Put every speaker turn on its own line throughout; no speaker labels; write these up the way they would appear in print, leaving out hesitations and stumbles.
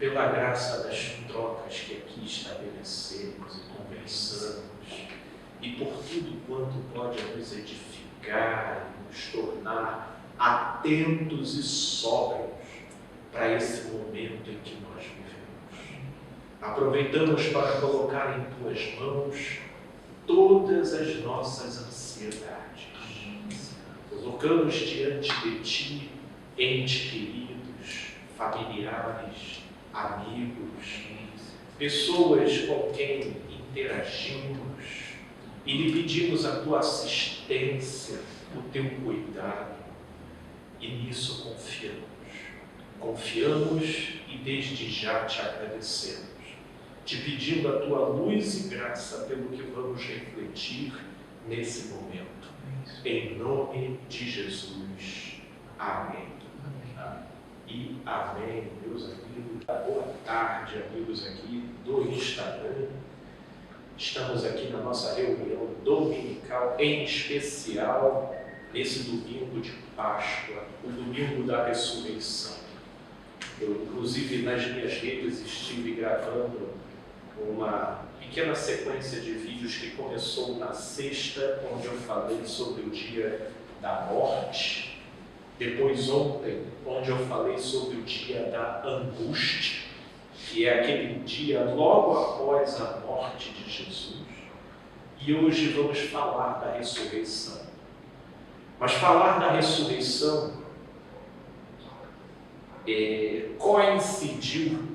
pela graça das trocas que aqui estabelecemos e conversamos, e por tudo quanto pode nos edificar e nos tornar atentos e sóbrios para esse momento em que nós vivemos. Aproveitamos para colocar em tuas mãos todas as nossas ansiedades. Colocamos diante de ti entes queridos, familiares, amigos, pessoas com quem interagimos e lhe pedimos a tua assistência, o teu cuidado, e nisso confiamos. Confiamos e desde já te agradecemos, te pedindo a tua luz e graça pelo que vamos refletir nesse momento. Em nome de Jesus. Amém. E amém, meus amigos. Boa tarde, amigos aqui do Instagram. Estamos aqui na nossa reunião dominical, em especial nesse domingo de Páscoa, o domingo da ressurreição. Eu, inclusive, nas minhas redes estive gravando uma pequena sequência de vídeos que começou na sexta, onde eu falei sobre o dia da morte. Depois ontem, onde eu falei sobre o dia da angústia, que é aquele dia logo após a morte de Jesus. E hoje vamos falar da ressurreição. Mas falar da ressurreição coincidiu,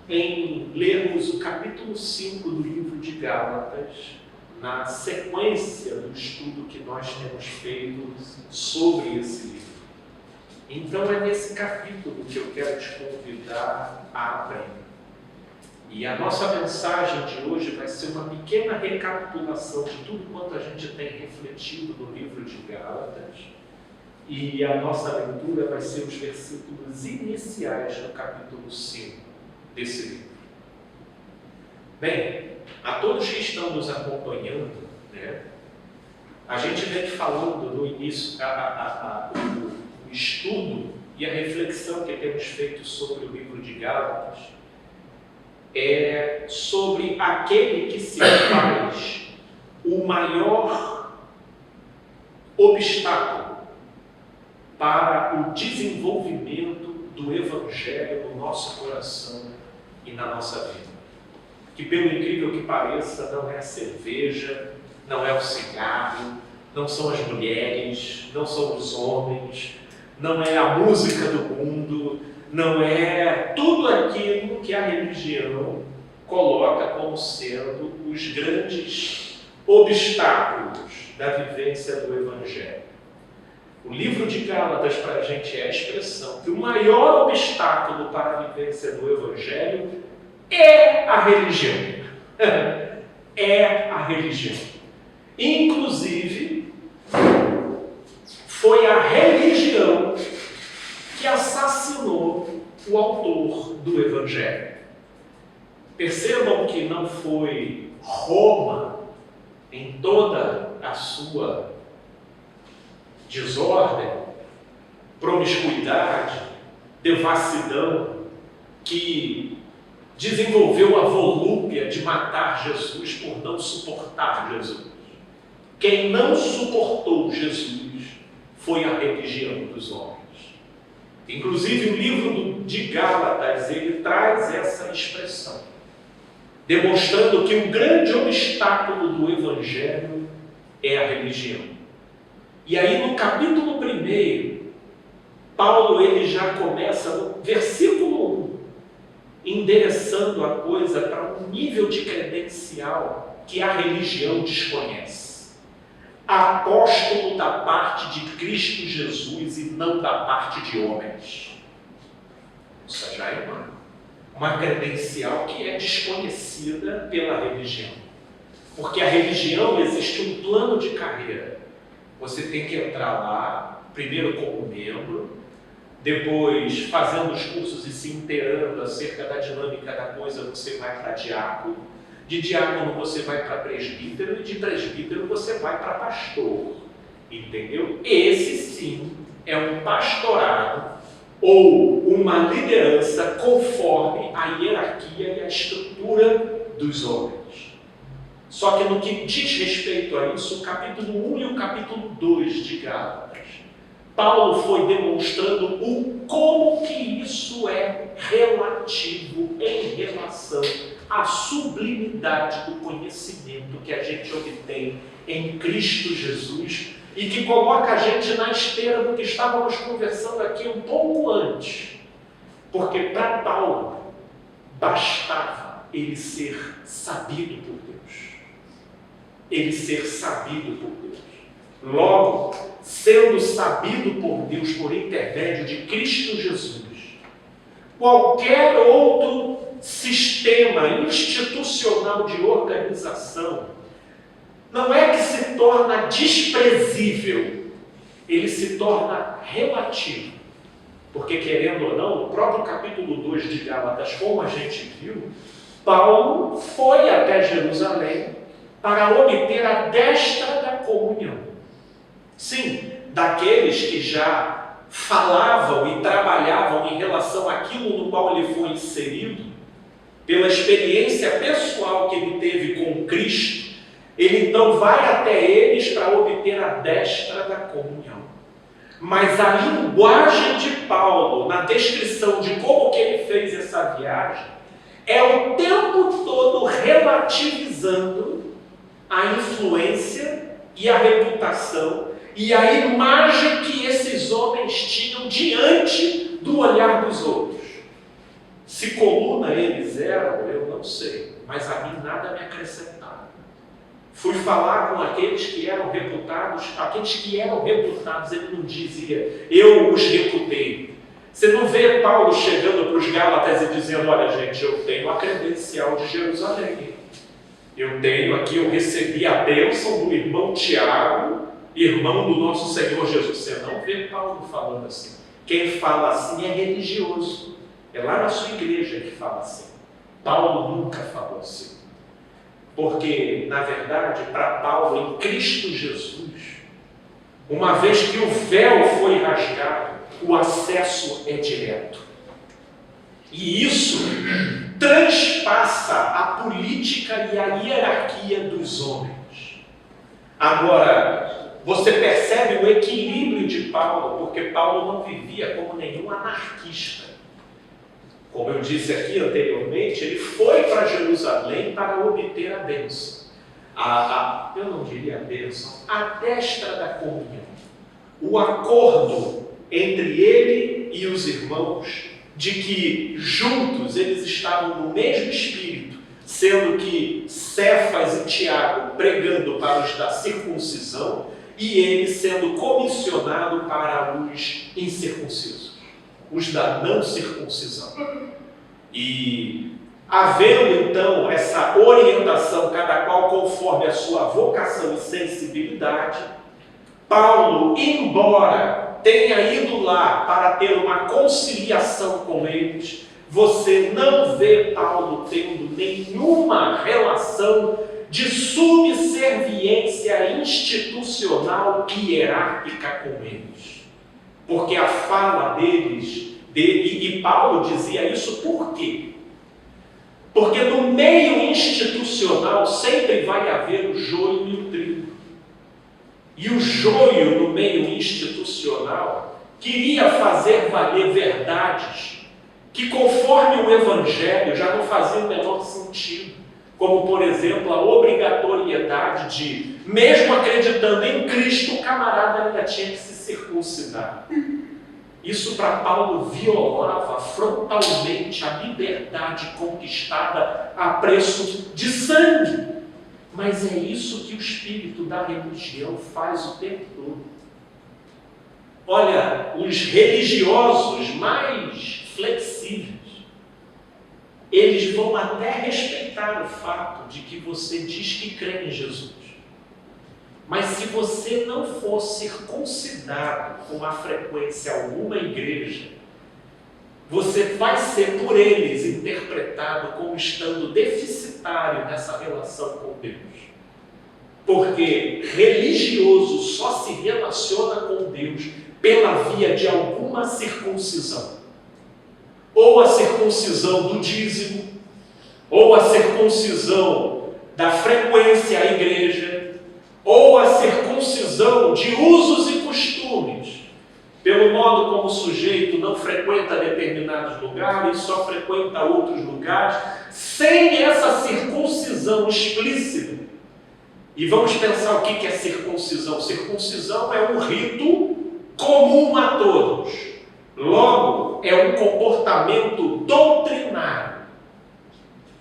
em lermos o capítulo 5 do livro de Gálatas, na sequência do estudo que nós temos feito sobre esse livro. Então é nesse capítulo que eu quero te convidar a abrir. E a nossa mensagem de hoje vai ser uma pequena recapitulação de tudo quanto a gente tem refletido no livro de Gálatas. E a nossa leitura vai ser os versículos iniciais do capítulo 5 desse livro. Bem, a todos que estão nos acompanhando, a gente vem falando no início o estudo e a reflexão que temos feito sobre o livro de Gálatas é sobre aquele que se faz o maior obstáculo para o desenvolvimento do Evangelho no nosso coração e na nossa vida. Que, pelo incrível que pareça, não é a cerveja, não é o cigarro, não são as mulheres, não são os homens, não é a música do mundo, não é tudo aquilo que a religião coloca como sendo os grandes obstáculos da vivência do Evangelho. O livro de Gálatas para a gente é a expressão que o maior obstáculo para a vivência do Evangelho é a religião. É a religião. Inclusive, foi a religião que assassinou o autor do Evangelho. Percebam que não foi Roma, em toda a sua desordem, promiscuidade, devassidão, que desenvolveu a volúpia de matar Jesus por não suportar Jesus. Quem não suportou Jesus foi a religião dos homens. Inclusive o livro de Gálatas, ele traz essa expressão, demonstrando que o grande obstáculo do Evangelho é a religião. E aí no capítulo 1, Paulo ele já começa no versículo 1, endereçando a coisa para um nível de credencial que a religião desconhece. Apóstolo da parte de Cristo Jesus e não da parte de homens. Isso já é uma credencial que é desconhecida pela religião. Porque a religião existe um plano de carreira. Você tem que entrar lá, primeiro como membro, depois fazendo os cursos e se inteirando acerca da dinâmica da coisa, você vai para diácono, de diácono você vai para presbítero e de presbítero você vai para pastor, entendeu? Esse sim é um pastorado ou uma liderança conforme a hierarquia e a estrutura dos homens. Só que no que diz respeito a isso, o capítulo 1 e o capítulo 2 de Gálatas, Paulo foi demonstrando o como que isso é relativo em relação à sublimidade do conhecimento que a gente obtém em Cristo Jesus e que coloca a gente na esteira do que estávamos conversando aqui um pouco antes. Porque para Paulo bastava ele ser sabido por Deus. Ele ser sabido por Deus. Logo, sendo sabido por Deus por intermédio de Cristo Jesus, qualquer outro sistema institucional de organização não é que se torna desprezível, ele se torna relativo. Porque, querendo ou não, no próprio capítulo 2 de Gálatas, como a gente viu, Paulo foi até Jerusalém para obter a destra da comunhão. Sim, daqueles que já falavam e trabalhavam em relação àquilo no qual ele foi inserido, pela experiência pessoal que ele teve com Cristo, ele então vai até eles para obter a destra da comunhão. Mas a linguagem de Paulo, na descrição de como que ele fez essa viagem, é o tempo todo relativizando a influência e a reputação e a imagem que esses homens tinham diante do olhar dos outros. Se coluna eles eram, eu não sei, mas a mim nada me acrescentava. Fui falar com aqueles que eram reputados, ele não dizia, eu os reputei. Você não vê Paulo chegando para os Gálatas e dizendo, olha gente, eu tenho a credencial de Jerusalém. Eu recebi a bênção do irmão Tiago, irmão do nosso Senhor Jesus. Você não vê Paulo falando assim. Quem fala assim é religioso. É lá na sua igreja que fala assim. Paulo nunca falou assim. Porque, na verdade, para Paulo, em Cristo Jesus, uma vez que o véu foi rasgado, o acesso é direto. E isso transpassa a política e a hierarquia dos homens. Agora, você percebe o equilíbrio de Paulo, porque Paulo não vivia como nenhum anarquista. Como eu disse aqui anteriormente, ele foi para Jerusalém para obter a bênção. Eu não diria a bênção, a destra da comunhão. O acordo entre ele e os irmãos de que juntos eles estavam no mesmo espírito, sendo que Cefas e Tiago pregando para os da circuncisão e ele sendo comissionado para os incircuncisos, os da não circuncisão. E havendo então essa orientação, cada qual conforme a sua vocação e sensibilidade, Paulo, embora tenha ido lá para ter uma conciliação com eles, você não vê Paulo tendo nenhuma relação de subserviência institucional e hierárquica com eles. Porque a fala deles, e Paulo dizia isso por quê? Porque no meio institucional sempre vai haver o joio e o trigo. E o joio no meio institucional queria fazer valer verdades que, conforme o Evangelho, já não faziam o menor sentido. Como, por exemplo, a obrigatoriedade de, mesmo acreditando em Cristo, o camarada ainda tinha que se circuncidar. Isso para Paulo violava frontalmente a liberdade conquistada a preço de sangue. Mas é isso que o espírito da religião faz o tempo todo. Olha, os religiosos mais flexíveis, eles vão até respeitar o fato de que você diz que crê em Jesus. Mas se você não for circuncidado com a frequência alguma igreja, você vai ser por eles interpretado como estando deficitário nessa relação com Deus. Porque religioso só se relaciona com Deus pela via de alguma circuncisão. Ou a circuncisão do dízimo, ou a circuncisão da frequência à igreja, ou a circuncisão de usos e costumes, pelo modo como o sujeito não frequenta determinados lugares, só frequenta outros lugares, sem essa circuncisão explícita. E vamos pensar o que é circuncisão. Circuncisão é um rito comum a todos. Logo, é um comportamento doutrinário,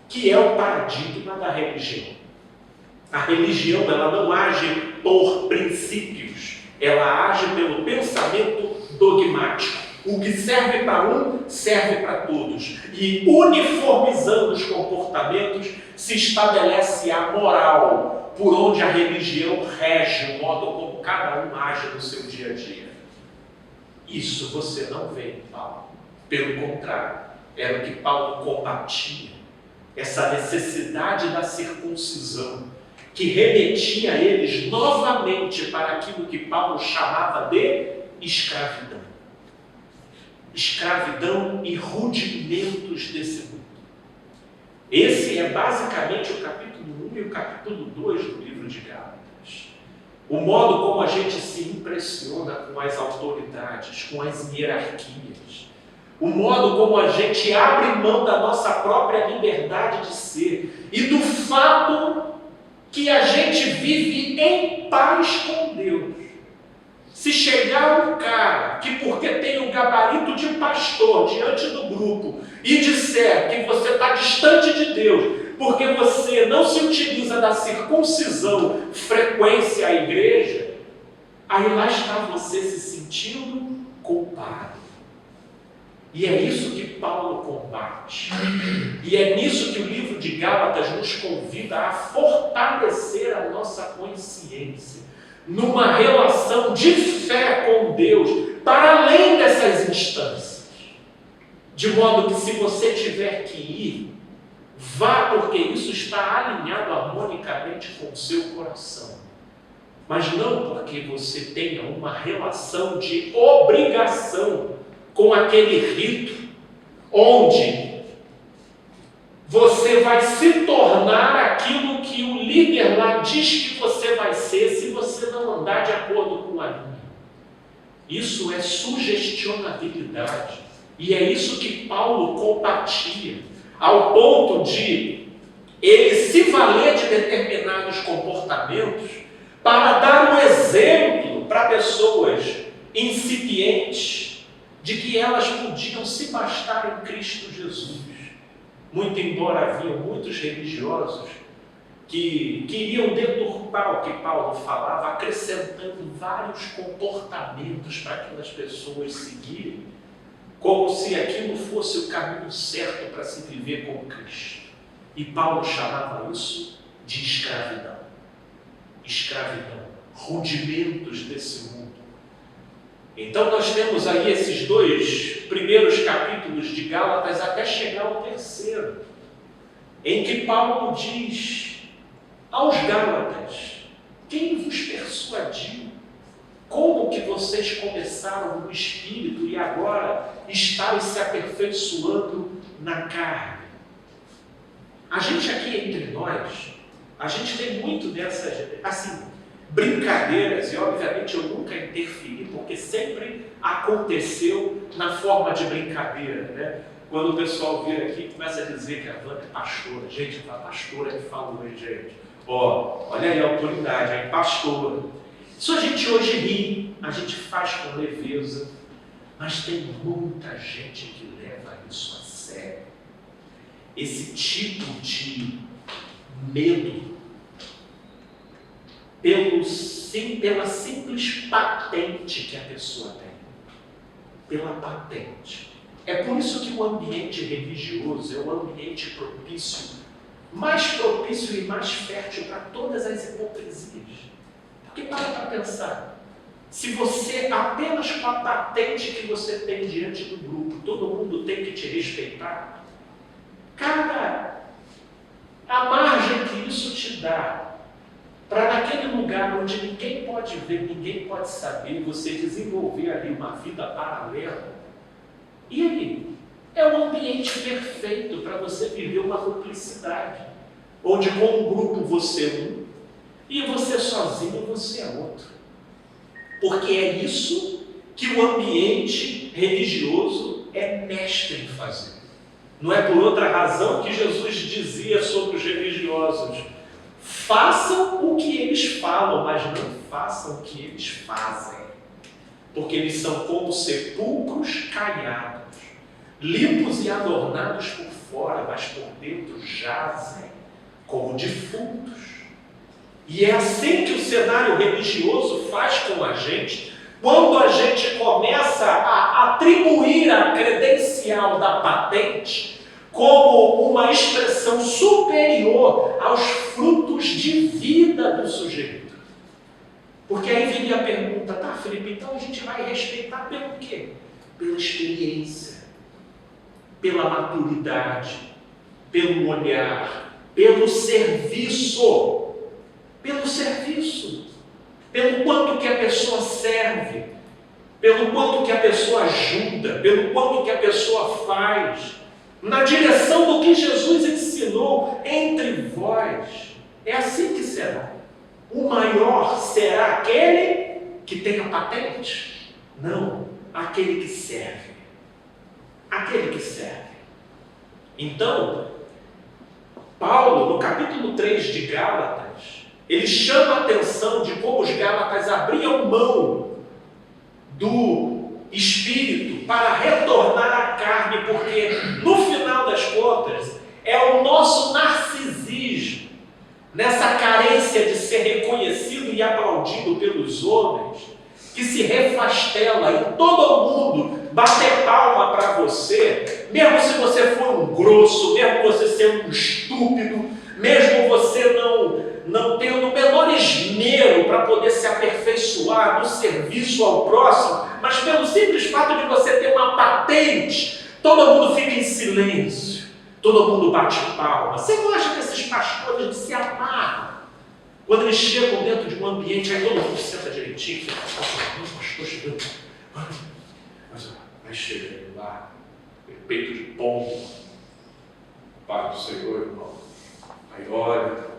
que é o paradigma da religião. A religião, ela não age por princípios, ela age pelo pensamento dogmático. O que serve para um, serve para todos. E uniformizando os comportamentos, se estabelece a moral, por onde a religião rege o modo como cada um age no seu dia a dia. Isso você não vê em Paulo. Pelo contrário, era o que Paulo combatia. Essa necessidade da circuncisão, que remetia eles novamente para aquilo que Paulo chamava de escravidão. Escravidão e rudimentos desse mundo. Esse é basicamente o capítulo 1 e o capítulo 2 do livro de Gálatas. O modo como a gente se impressiona com as autoridades, com as hierarquias. O modo como a gente abre mão da nossa própria liberdade de ser e do fato que a gente vive em paz com Deus. Se chegar um cara que, porque tem o gabarito de pastor diante do grupo e disser que você está distante de Deus porque você não se utiliza da circuncisão frequência à igreja, aí lá está você se sentindo culpado. E é isso que Paulo combate. E é nisso que o livro de Gálatas nos convida a fortalecer a nossa consciência, numa relação de fé com Deus, para além dessas instâncias. De modo que se você tiver que ir, vá, porque isso está alinhado harmonicamente com o seu coração. Mas não porque você tenha uma relação de obrigação com aquele rito, onde você vai se tornar aquilo que o líder lá diz que você vai ser, se você não andar de acordo com a linha. Isso é sugestionabilidade. E é isso que Paulo combatia, ao ponto de ele se valer de determinados comportamentos para dar um exemplo para pessoas incipientes de que elas podiam se bastar em Cristo Jesus. Muito embora havia muitos religiosos que queriam deturpar o que Paulo falava, acrescentando vários comportamentos para aquelas pessoas seguirem, como se aquilo fosse o caminho certo para se viver com Cristo. E Paulo chamava isso de escravidão. Escravidão, rudimentos desse mundo. Então nós temos aí esses dois primeiros capítulos de Gálatas até chegar ao terceiro, em que Paulo diz aos Gálatas: quem vos persuadiu? Como que vocês começaram no Espírito e agora estáis se aperfeiçoando na carne? A gente aqui entre nós, a gente tem muito dessas, assim, brincadeiras, e obviamente eu nunca interferi, porque sempre aconteceu na forma de brincadeira, né? Quando o pessoal vir aqui e começa a dizer que a Wanda é pastora. Gente, a pastora que falou, gente. Ó, olha aí a autoridade, aí, pastora. Isso a gente hoje ri, a gente faz com leveza, mas tem muita gente que leva isso a sério. Esse tipo de medo, pela simples patente que a pessoa tem. Pela patente. É por isso que o ambiente religioso é um ambiente propício, mais propício e mais fértil para todas as hipocrisias. Porque para pensar, se você, apenas com a patente que você tem diante do grupo, todo mundo tem que te respeitar, cara, a margem que isso te dá para naquele lugar onde ninguém pode pode ver, ninguém pode saber, você desenvolver ali uma vida paralela. E aí? É um ambiente perfeito para você viver uma duplicidade, onde com um grupo você é um, e você sozinho você é outro. Porque é isso que o ambiente religioso é mestre em fazer. Não é por outra razão que Jesus dizia sobre os religiosos: façam o que eles falam, mas não façam o que eles fazem. Porque eles são como sepulcros caiados, limpos e adornados por fora, mas por dentro jazem como defuntos. E é assim que o cenário religioso faz com a gente, quando a gente começa a atribuir a credencial da patente como uma expressão superior aos frutos de vida do sujeito. Porque aí viria a pergunta: tá, Felipe, então a gente vai respeitar pelo quê? Pela experiência, pela maturidade, pelo olhar, pelo serviço. Pelo serviço, pelo quanto que a pessoa serve, pelo quanto que a pessoa ajuda, pelo quanto que a pessoa faz, na direção do que Jesus ensinou entre vós. É assim que será. O maior será aquele que tem a patente? Não, aquele que serve. Aquele que serve. Então, Paulo, no capítulo 3 de Gálatas, ele chama a atenção de como os Gálatas abriam mão do espírito para retornar à carne, porque no final das contas é o nosso narcisismo, nessa carência de ser reconhecido e aplaudido pelos homens, que se refastela e todo mundo bater palma para você, mesmo se você for um grosso, mesmo você ser um estúpido, mesmo você não tendo o menor esmero para poder se aperfeiçoar no serviço ao próximo, mas pelo simples fato de você ter uma patente, todo mundo fica em silêncio, todo mundo bate palma. Você não acha que esses pastores se amarram quando eles chegam dentro de um ambiente, aí todo mundo senta direitinho, fica, pastor chegando, mas aí chega ele lá, peito de pombo, Pai do Senhor, irmão, aí olha,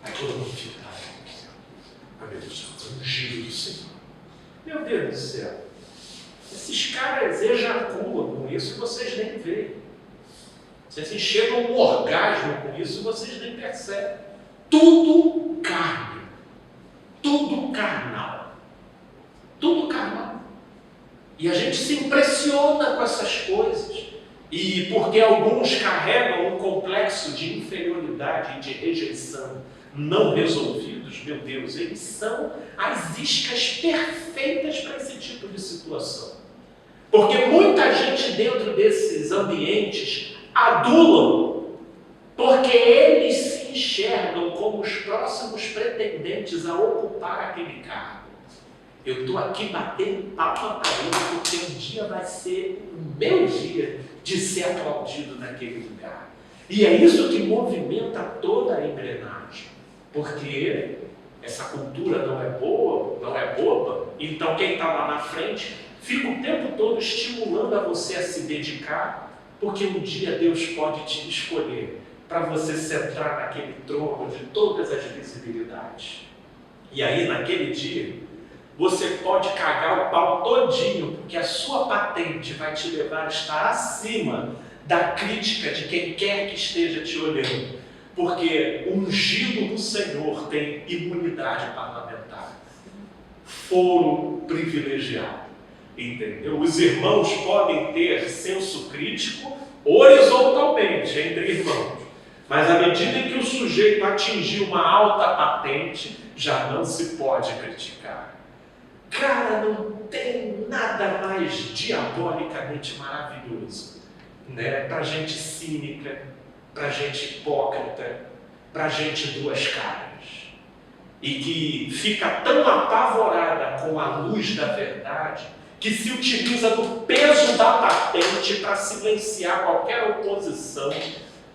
aí todo mundo fica, ai meu Deus do céu, ungido do Senhor. Meu Deus do céu, esses caras ejaculam com isso e vocês nem veem. Vocês chegam a um orgasmo com isso e vocês nem percebem. Tudo carne, tudo carnal, tudo carnal. E a gente se impressiona com essas coisas. E porque alguns carregam um complexo de inferioridade e de rejeição não resolvidos, meu Deus, eles são as iscas perfeitas para esse tipo de situação. Porque muita gente dentro desses ambientes adulam, porque eles se enxergam como os próximos pretendentes a ocupar aquele cargo. Eu estou aqui batendo palma para ele, porque um dia vai ser o meu dia de ser aplaudido naquele lugar. E é isso que movimenta toda a engrenagem, porque essa cultura não é boa, não é boba, então quem está lá na frente fica o tempo todo estimulando a você a se dedicar, porque um dia Deus pode te escolher para você sentar naquele trono de todas as visibilidades. E aí, naquele dia, você pode cagar o pau todinho, porque a sua patente vai te levar a estar acima da crítica de quem quer que esteja te olhando. Porque o ungido do Senhor tem imunidade parlamentar. Foro privilegiado. Entendeu? Os irmãos podem ter senso crítico horizontalmente entre irmãos. Mas à medida que o sujeito atingir uma alta patente, já não se pode criticar. Cara, não tem nada mais diabolicamente maravilhoso, né? Para gente cínica, para gente hipócrita, para gente duas caras. E que fica tão apavorada com a luz da verdade, que se utiliza do peso da patente para silenciar qualquer oposição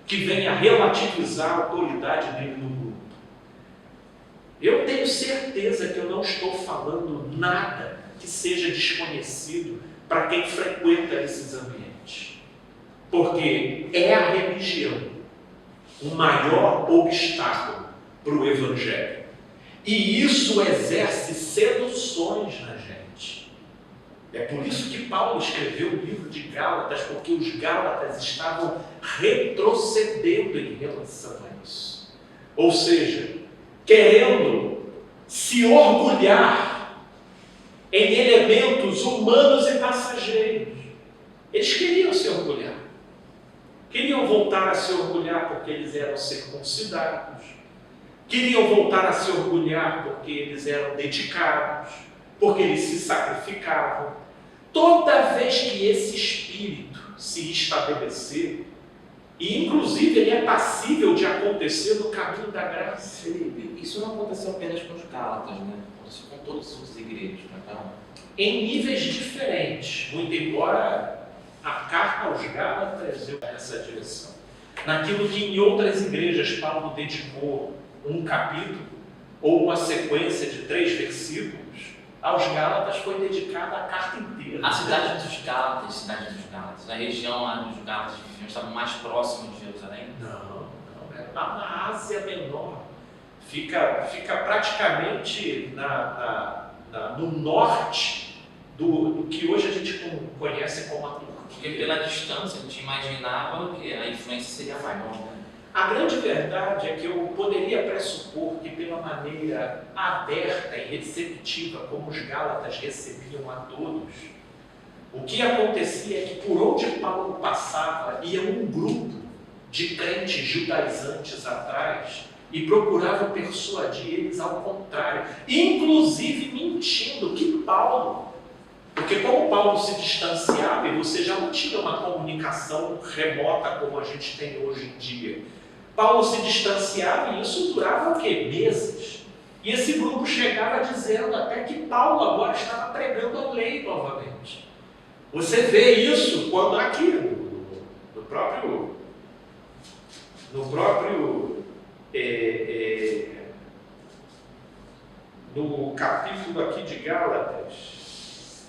que venha relativizar a autoridade dele no grupo. Eu tenho certeza que eu não estou falando nada que seja desconhecido para quem frequenta esses ambientes. Porque é a religião o maior obstáculo para o Evangelho. E isso exerce seduções na gente. É por isso que Paulo escreveu o livro de Gálatas, porque os Gálatas estavam retrocedendo em relação a isso. Ou seja, querendo se orgulhar em elementos humanos e passageiros. Eles queriam se orgulhar. Queriam voltar a se orgulhar porque eles eram circuncidados. Queriam voltar a se orgulhar porque eles eram dedicados, porque eles se sacrificavam. Toda vez que esse espírito se estabelecer, e inclusive ele é passível de acontecer no caminho da graça.
Felipe, isso não aconteceu apenas com os Gálatas, né? Aconteceu com todas as outras igrejas, então.
Em níveis diferentes, muito embora a carta aos Gálatas eu nessa direção. Naquilo que em outras igrejas Paulo dedicou um capítulo ou uma sequência de 3 versículos, aos Gálatas foi dedicada a carta inteira.
A cidade dos Gálatas, a região lá dos Gálatas que viviam, estava mais próximo de Jerusalém?
Não, é lá na Ásia Menor. Fica praticamente no norte do que hoje a gente conhece como a Turquia.
Porque pela distância a gente imaginava que a influência seria maior, né?
A grande verdade é que eu poderia pressupor que pela maneira aberta e receptiva como os Gálatas recebiam a todos, o que acontecia é que por onde Paulo passava, ia um grupo de crentes judaizantes atrás e procuravam persuadir eles ao contrário, inclusive mentindo que Paulo, porque como Paulo se distanciava e você já não tinha uma comunicação remota como a gente tem hoje em dia, Paulo se distanciava e isso durava o quê? Meses. E esse grupo chegava dizendo até que Paulo agora estava pregando a lei novamente. Você vê isso quando aqui, no próprio no capítulo aqui de Gálatas,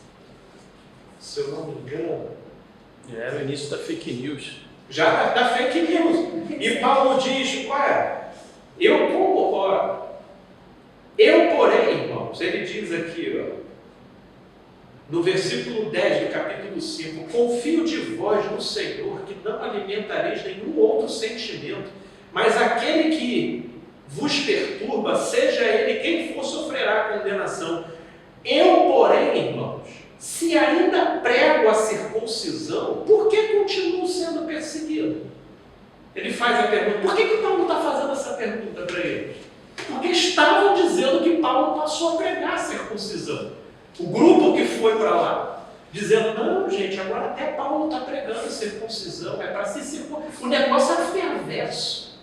se eu não me engano,
É o início da fake news.
já da fake news. E Paulo diz, porém, irmãos, ele diz aqui, no versículo 10 do capítulo 5, confio de vós no Senhor, que não alimentareis nenhum outro sentimento, mas aquele que vos perturba, seja ele quem for, sofrerá condenação. Eu, porém, irmãos, se ainda prego a circuncisão, por que continuo sendo perseguido? Ele faz a pergunta. Por que Paulo está fazendo essa pergunta para eles? Porque estavam dizendo que Paulo passou a pregar a circuncisão. O grupo que foi para lá, dizendo, não, gente, agora até Paulo está pregando circuncisão, é para se circuncidar. O negócio era perverso,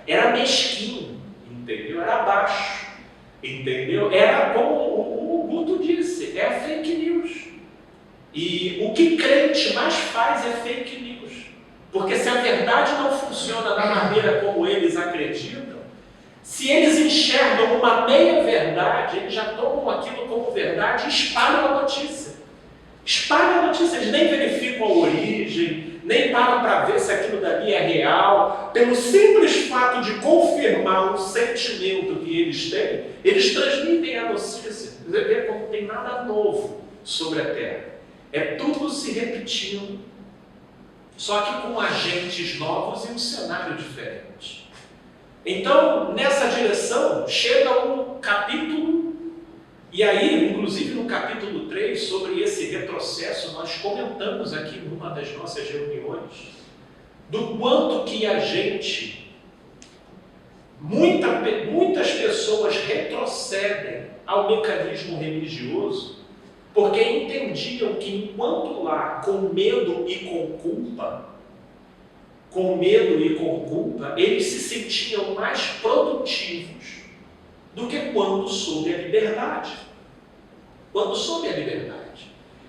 era mesquinho, entendeu? Era baixo, entendeu? Era como o Guto disse, é fake news. E o que crente mais faz é fake news. Porque se a verdade não funciona da maneira como eles acreditam, se eles enxergam uma meia-verdade, eles já tomam aquilo como verdade e espalham a notícia. Espalham a notícia, eles nem verificam a origem, nem param para ver se aquilo dali é real. Pelo simples fato de confirmar um sentimento que eles têm, eles transmitem a notícia. Você vê como não tem nada novo sobre a Terra. É tudo se repetindo, só que com agentes novos e um cenário diferente. Então, nessa direção, chega um capítulo, e aí, inclusive no capítulo 3, sobre esse retrocesso, nós comentamos aqui numa das nossas reuniões, do quanto que a gente, muitas pessoas retrocedem ao mecanismo religioso, porque entendiam que enquanto lá, com medo e com culpa, eles se sentiam mais produtivos do que quando sob a liberdade.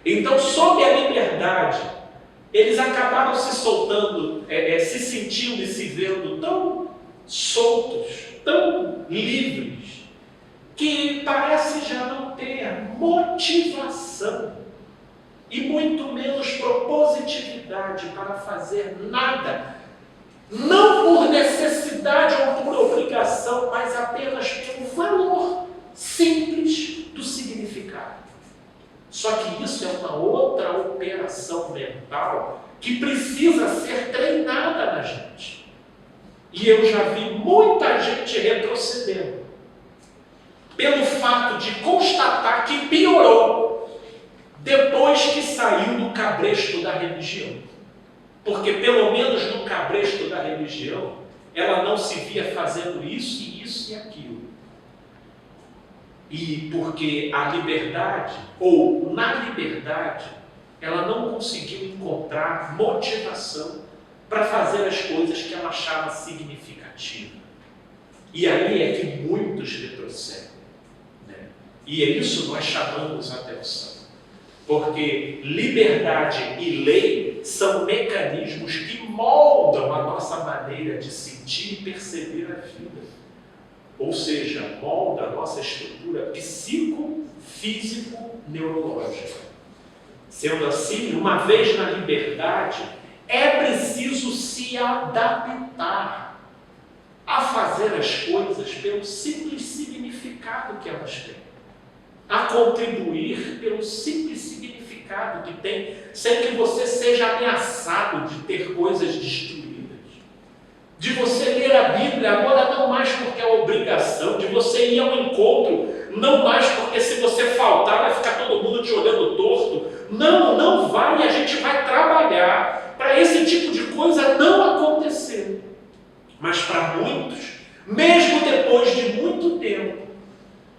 Então, sob a liberdade, eles acabaram se soltando, se sentindo e se vendo tão soltos, tão livres, que parece já não ter motivação e muito menos propositividade para fazer nada, não por necessidade ou por obrigação, mas apenas pelo valor simples do significado. Só que isso é uma outra operação mental que precisa ser treinada na gente. E eu já vi muita gente retrocedendo pelo fato de constatar que piorou depois que saiu do cabresto da religião. Porque pelo menos no cabresto da religião, ela não se via fazendo isso e aquilo. E porque a liberdade, ou na liberdade, ela não conseguiu encontrar motivação para fazer as coisas que ela achava significativa. E aí é que muitos retrocedem. E é isso que nós chamamos a atenção. Porque liberdade e lei são mecanismos que moldam a nossa maneira de sentir e perceber a vida. Ou seja, molda a nossa estrutura psicofísico-neurológica. Sendo assim, uma vez na liberdade, é preciso se adaptar a fazer as coisas pelo simples significado que elas têm, a contribuir pelo simples significado que tem, sem que você seja ameaçado de ter coisas destruídas, de você ler a Bíblia agora não mais porque é obrigação, de você ir ao encontro não mais porque se você faltar vai ficar todo mundo te olhando torto. Não vai, e a gente vai trabalhar para esse tipo de coisa não acontecer. Mas para muitos, mesmo depois de muito tempo,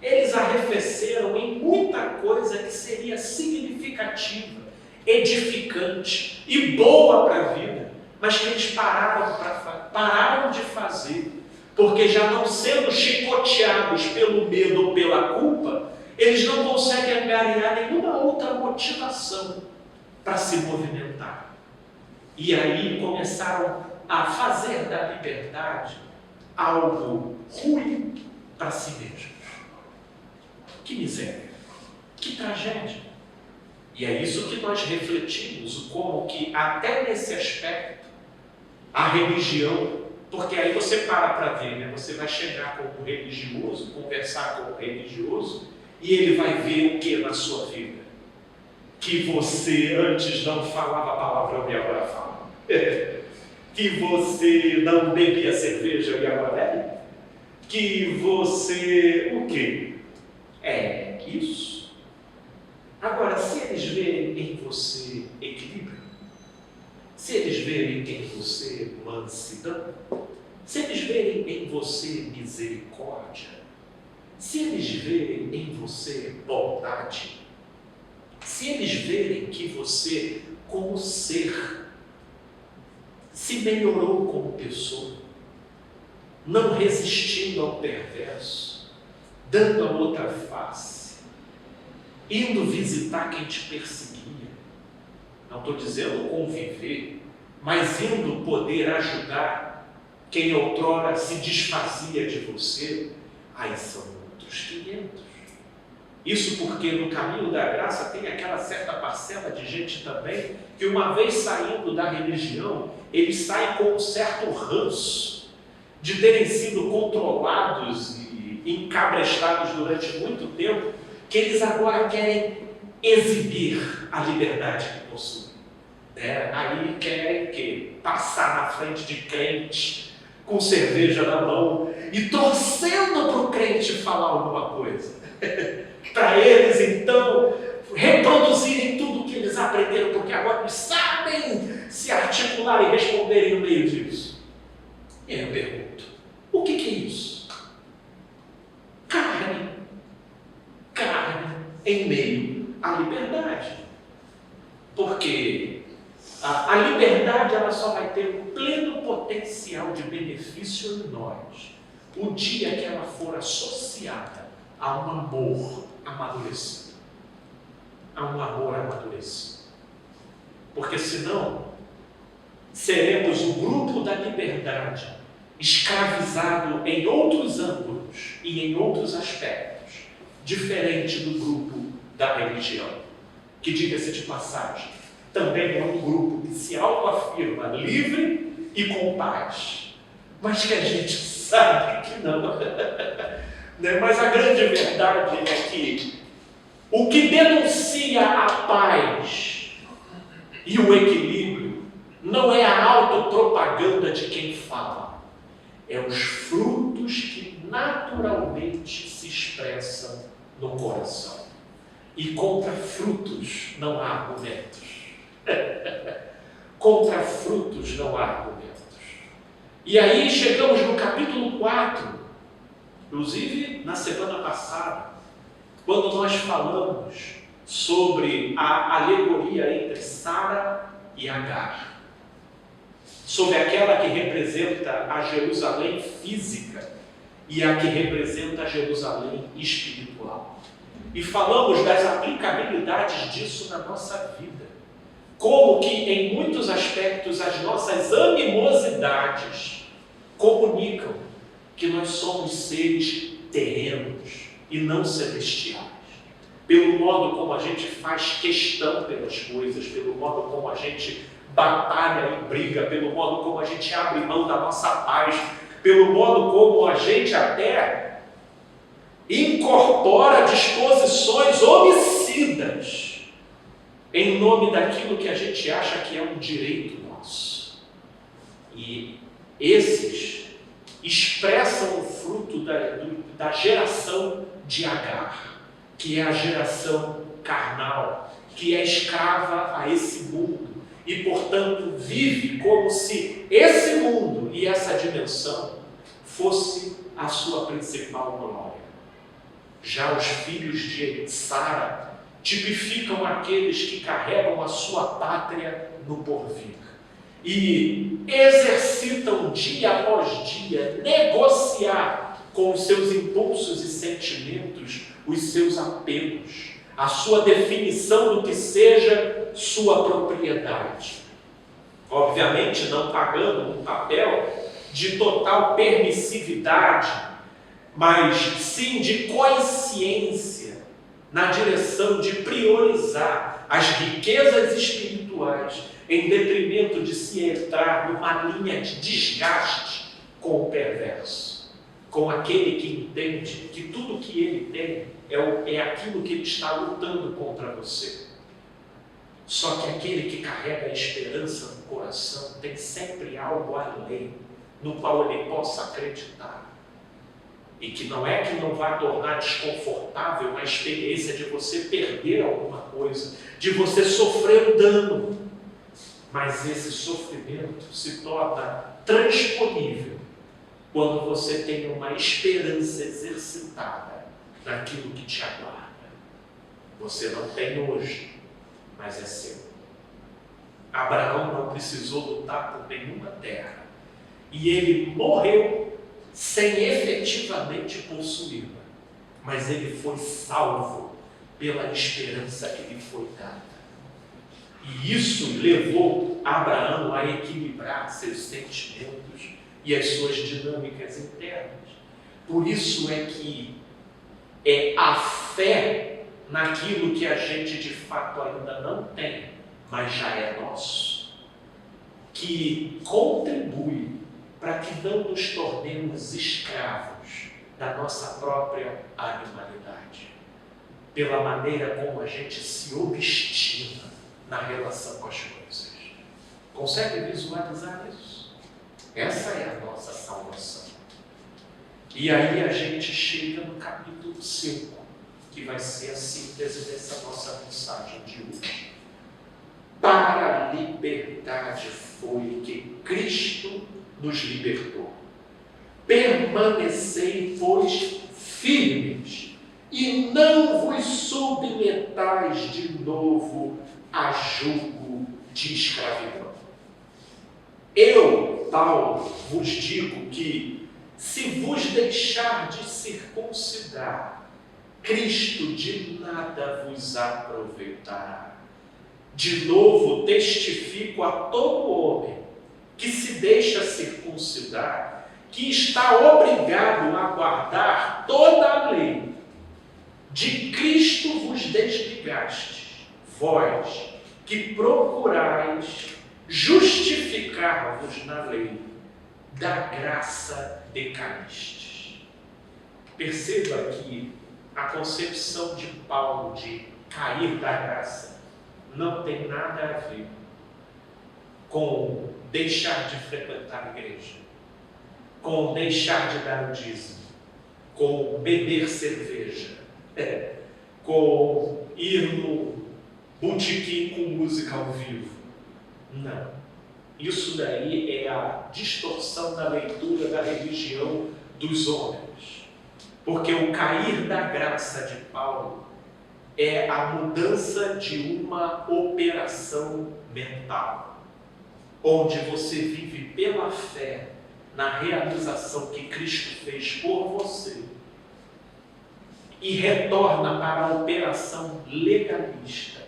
eles arrefeceram em muita coisa que seria significativa, edificante e boa para a vida, mas que eles pararam de fazer, porque já não sendo chicoteados pelo medo ou pela culpa, eles não conseguem angariar nenhuma outra motivação para se movimentar. E aí começaram a fazer da liberdade algo ruim para si mesmos. Que miséria, que tragédia. E é isso que nós refletimos, como que até nesse aspecto, a religião, porque aí você para ver, né? Você vai chegar com o religioso, conversar com o religioso, e ele vai ver o que na sua vida? Que você antes não falava palavrão e agora fala. Que você não bebia cerveja e agora bebe. Que você... o quê? É isso. Agora, se eles verem em você equilíbrio, se eles verem em você mansidão, se eles verem em você misericórdia, se eles verem em você bondade, se eles verem que você, como ser, se melhorou como pessoa, não resistindo ao perverso, dando a outra face, indo visitar quem te perseguia, não estou dizendo conviver, mas indo poder ajudar quem outrora se desfazia de você, aí são outros 500. Isso porque no caminho da graça tem aquela certa parcela de gente também que uma vez saindo da religião, eles saem com um certo ranço de terem sido controlados e encabrestados durante muito tempo, que eles agora querem exibir a liberdade que possuem. Aí querem que passar na frente de crente com cerveja na mão e torcendo para o crente falar alguma coisa. Para eles, então, reproduzirem tudo o que eles aprenderam, porque agora eles sabem se articular e responderem no meio disso. E aí eu pergunto, o que é isso? Carne em meio à liberdade. Porque a liberdade ela só vai ter um pleno potencial de benefício em nós o dia que ela for associada a um amor amadurecido. A um amor amadurecido. Porque senão seremos o grupo da liberdade escravizado em outros ângulos e em outros aspectos, diferente do grupo da religião, que, diga-se de passagem, também é um grupo que se autoafirma livre e com paz, mas que a gente sabe que não. Mas a grande verdade é que o que denuncia a paz e o equilíbrio não é a autopropaganda de quem fala, é os frutos que naturalmente se expressam no coração. E contra frutos não há argumentos. Contra frutos não há argumentos. E aí chegamos no capítulo 4, inclusive na semana passada, quando nós falamos sobre a alegoria entre Sara e Agar, sobre aquela que representa a Jerusalém física e a que representa a Jerusalém espiritual. E falamos das aplicabilidades disso na nossa vida. Como que, em muitos aspectos, as nossas animosidades comunicam que nós somos seres terrenos e não celestiais. Pelo modo como a gente faz questão pelas coisas, pelo modo como a gente batalha e briga, pelo modo como a gente abre mão da nossa paz, pelo modo como a gente até incorpora disposições homicidas em nome daquilo que a gente acha que é um direito nosso. E esses expressam o fruto da geração de Agar, que é a geração carnal, que é escrava a esse mundo e, portanto, vive como se esse mundo e essa dimensão fosse a sua principal glória. Já os filhos de Sara tipificam aqueles que carregam a sua pátria no porvir e exercitam dia após dia negociar com os seus impulsos e sentimentos os seus apelos, a sua definição do que seja sua propriedade. Obviamente não pagando um papel de total permissividade, mas sim de consciência na direção de priorizar as riquezas espirituais em detrimento de se entrar numa linha de desgaste com o perverso, com aquele que entende que tudo que ele tem é aquilo que ele está lutando contra você. Só que aquele que carrega a esperança no coração tem sempre algo além no qual ele possa acreditar. E que não é que não vai tornar desconfortável a experiência de você perder alguma coisa, de você sofrer um dano. Mas esse sofrimento se torna transponível quando você tem uma esperança exercitada naquilo que te aguarda. Você não tem hoje, mas é seu. Abraão não precisou lutar por nenhuma terra. E ele morreu sem efetivamente possuí-la, mas ele foi salvo pela esperança que lhe foi dada. E isso levou Abraão a equilibrar seus sentimentos e as suas dinâmicas internas. Por isso é que é a fé naquilo que a gente de fato ainda não tem, mas já é nosso, que contribui para que não nos tornemos escravos da nossa própria animalidade, pela maneira como a gente se obstina na relação com as coisas. Consegue visualizar isso? Essa é a nossa salvação. E aí a gente chega no capítulo 5, que vai ser a síntese dessa nossa mensagem de hoje. Para a liberdade foi que Cristo nos libertou. Permanecei, pois, firmes, e não vos submetais de novo a jugo de escravidão. Eu, Paulo, vos digo que, se vos deixardes circuncidar, Cristo de nada vos aproveitará. De novo testifico a todo homem que se deixa circuncidar que está obrigado a guardar toda a lei. De Cristo vos desligastes, vós que procurais justificar-vos na lei, da graça decaístes. Perceba que a concepção de Paulo de cair da graça não tem nada a ver com deixar de frequentar a igreja, com deixar de dar o dízimo, com beber cerveja, com ir no botequim com música ao vivo. Não. Isso daí é a distorção da leitura da religião dos homens. Porque o cair da graça de Paulo é a mudança de uma operação mental, onde você vive pela fé na realização que Cristo fez por você e retorna para a operação legalista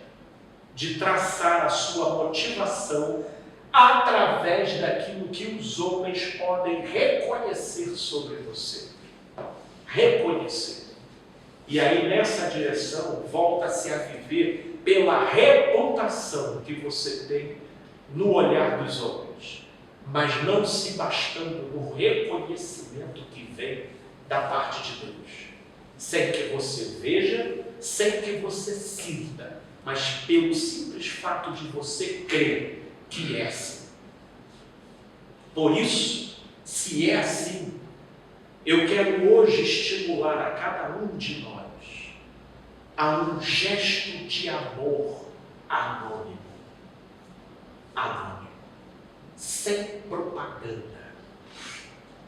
de traçar a sua motivação através daquilo que os homens podem reconhecer sobre você. Reconhecer. E aí, nessa direção, volta-se a viver pela reputação que você tem no olhar dos homens, mas não se bastando no reconhecimento que vem da parte de Deus. Sem que você veja, sem que você sinta, mas pelo simples fato de você crer que é assim. Por isso, se é assim, eu quero hoje estimular a cada um de nós a um gesto de amor anônimo. Anônimo. Sem propaganda.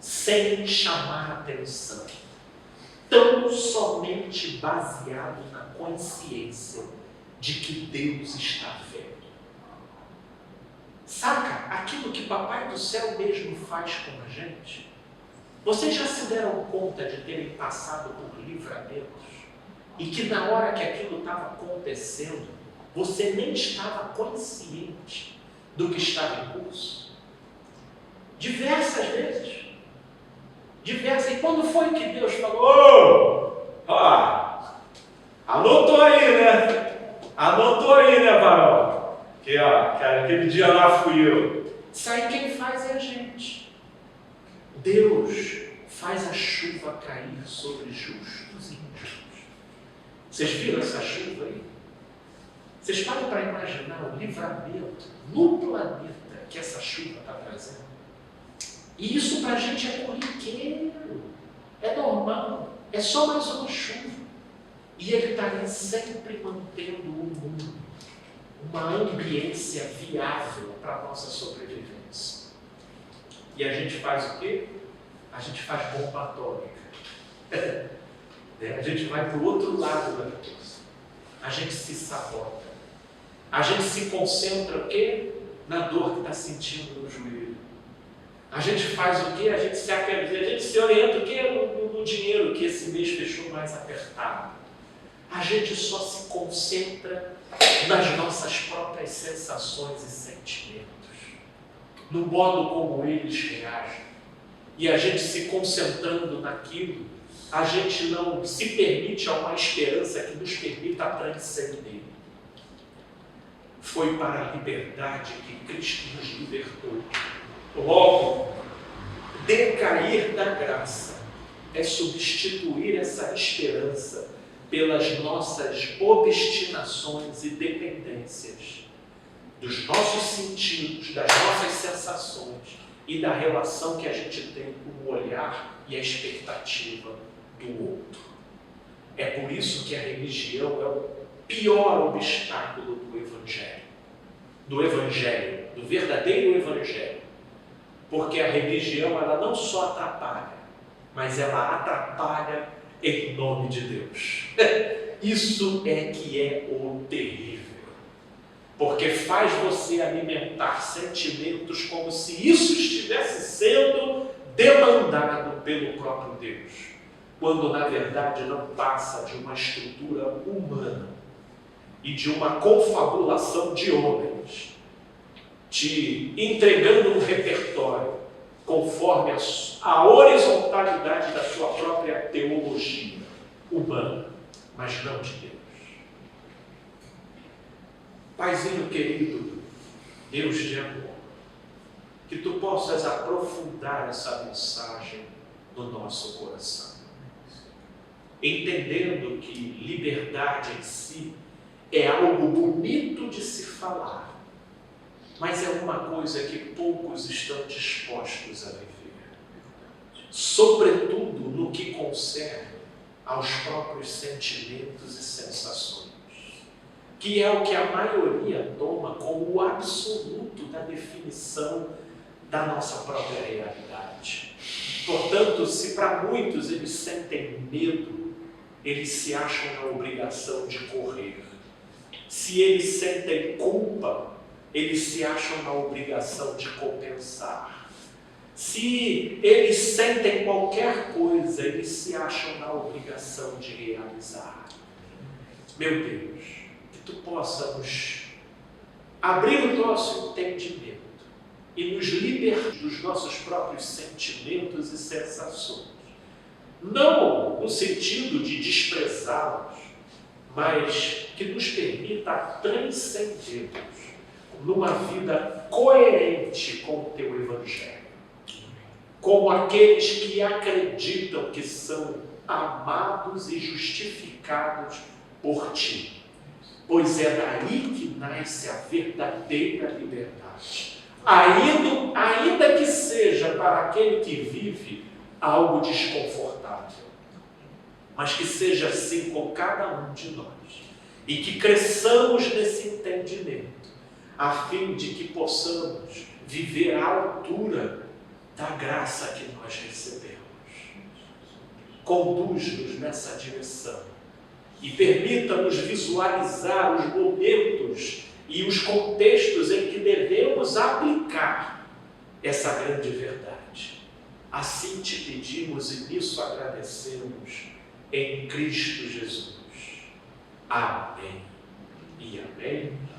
Sem chamar atenção. Tão somente baseado na consciência de que Deus está vendo. Saca? Aquilo que Papai do Céu mesmo faz com a gente. Vocês já se deram conta de terem passado por livramentos e que na hora que aquilo estava acontecendo, você nem estava consciente do que estava em curso? Diversas vezes. Diversas. E quando foi que Deus falou? Anotou aí, né? Anotou aí, né, varão? Que, aquele dia lá fui eu. Isso aí quem faz é a gente. Deus faz a chuva cair sobre justos e injustos. Vocês viram essa chuva aí? Vocês param para imaginar o livramento no planeta que essa chuva está trazendo? E isso para a gente é corriqueiro, é normal, é só mais uma chuva. E ele está ali sempre mantendo o mundo, uma ambiência viável para a nossa sobrevivência. E a gente faz o quê? A gente faz bomba atômica. A gente vai para o outro lado da coisa. A gente se sabota. A gente se concentra o quê? Na dor que está sentindo no joelho. A gente faz o quê? A gente se orienta o quê? No dinheiro que esse mês fechou mais apertado. A gente só se concentra nas nossas próprias sensações e sentimentos, no modo como eles reagem. E a gente se concentrando naquilo, a gente não se permite a uma esperança que nos permita transcender. Foi para a liberdade que Cristo nos libertou. Logo, decair da graça é substituir essa esperança pelas nossas obstinações e dependências, dos nossos sentidos, das nossas sensações e da relação que a gente tem com o olhar e a expectativa do outro. É por isso que a religião é o pior obstáculo do Evangelho, do verdadeiro Evangelho. Porque a religião, ela não só atrapalha, mas ela atrapalha em nome de Deus. Isso é que é o terrível. Porque faz você alimentar sentimentos como se isso estivesse sendo demandado pelo próprio Deus, quando na verdade não passa de uma estrutura humana e de uma confabulação de homens, te entregando um repertório com conforme a horizontalidade da sua própria teologia humana, mas não de Deus. Paizinho querido, Deus de amor, que tu possas aprofundar essa mensagem no nosso coração, entendendo que liberdade em si é algo bonito de se falar, mas é uma coisa que poucos estão dispostos a viver, sobretudo no que concerne aos próprios sentimentos e sensações, que é o que a maioria toma como o absoluto da definição da nossa própria realidade. Portanto, se para muitos eles sentem medo, eles se acham na obrigação de correr. Se eles sentem culpa, eles se acham na obrigação de compensar. Se eles sentem qualquer coisa, eles se acham na obrigação de realizar. Meu Deus, que tu possa nos abrir o nosso entendimento e nos libertar dos nossos próprios sentimentos e sensações. Não no sentido de desprezá-los, mas que nos permita transcendermos numa vida coerente com o teu Evangelho, como aqueles que acreditam que são amados e justificados por ti, pois é daí que nasce a verdadeira liberdade, ainda que seja para aquele que vive algo desconfortável, mas que seja assim com cada um de nós, e que cresçamos nesse entendimento, a fim de que possamos viver à altura da graça que nós recebemos. Conduz-nos nessa direção e permita-nos visualizar os momentos e os contextos em que devemos aplicar essa grande verdade. Assim te pedimos e nisso agradecemos em Cristo Jesus. Amém e amém.